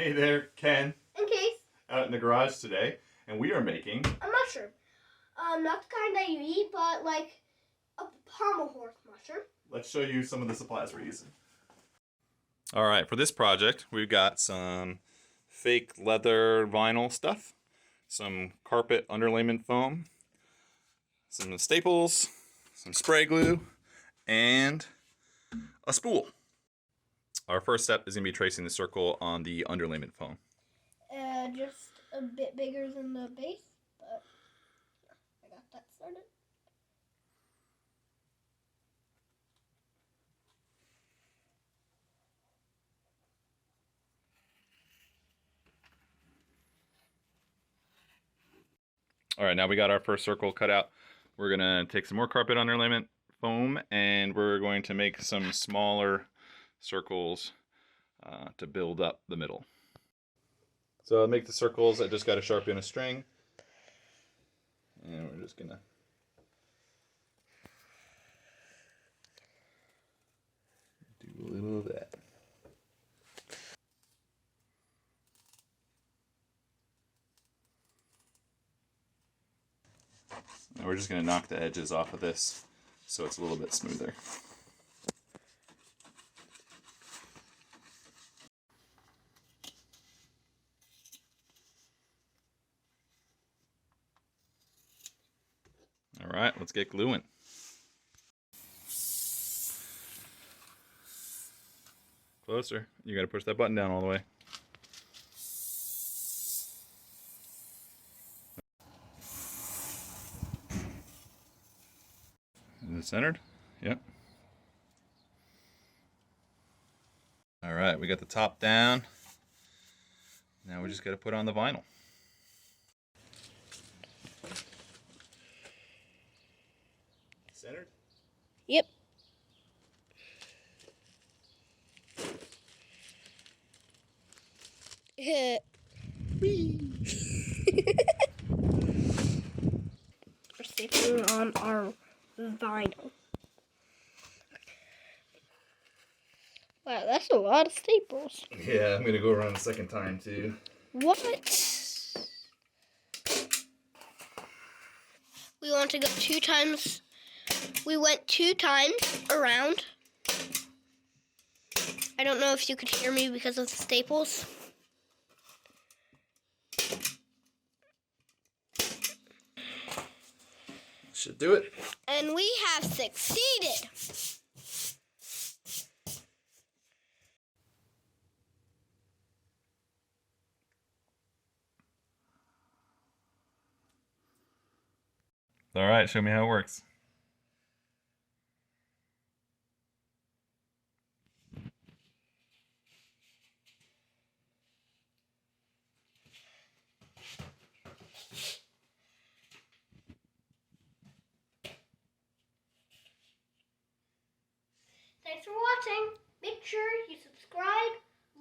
Hey there, Ken. And Case. Out in the garage today, and we are making a mushroom. Not the kind that you eat, but like a pommel horse mushroom. Let's show you some of the supplies we're using. All right, for this project, we've got some fake leather vinyl stuff, some carpet underlayment foam, some staples, some spray glue, and a spool. Our first step is going to be tracing the circle on the underlayment foam. Just a bit bigger than the base, but I got that started. All right, now we got our first circle cut out. We're gonna take some more carpet underlayment foam and we're going to make some smaller circles to build up the middle. So to make the circles, I just got a Sharpie and a string. And we're just gonna do a little of that. And we're just going to knock the edges off of this so it's a little bit smoother. All right, let's get gluing. Closer. You got to push that button down all the way. Is it centered? Yep. All right, we got the top down. Now we just got to put on the vinyl. Centered? Yep. We're stapling on our vinyl. Wow, that's a lot of staples. Yeah, I'm going to go around a second time too. What? We want to go 2 times. We went 2 times around. I don't know if you could hear me because of the staples. Should do it. And we have succeeded. All right, show me how it works. Thanks for watching. Make sure you subscribe,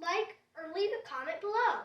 like, or leave a comment below.